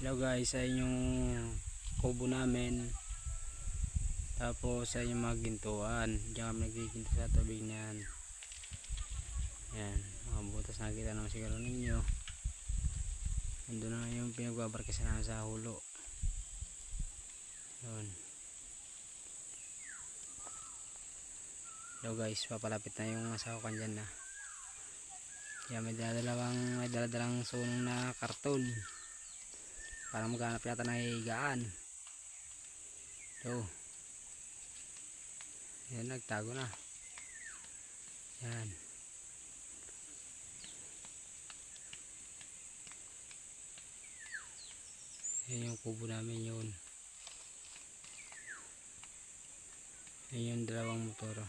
Hello guys, ay yung kubo namin. Tapos ay yung mga gintuan. Diyan kami nagkikinto sa tubig niyan. Yan, mga butas nakikita naman siguro ninyo. Nandun na yung pinagbabarkisa namin sa hulo. Yun. Hello guys, papalapit na yung asawa ko dyan na. Yan, may daladalang sunong na karton. Para maghanap yata ng higaan. So, yan, nagtago na. Yan. Yan yung kubo namin yun. Yan yung dalawang motor.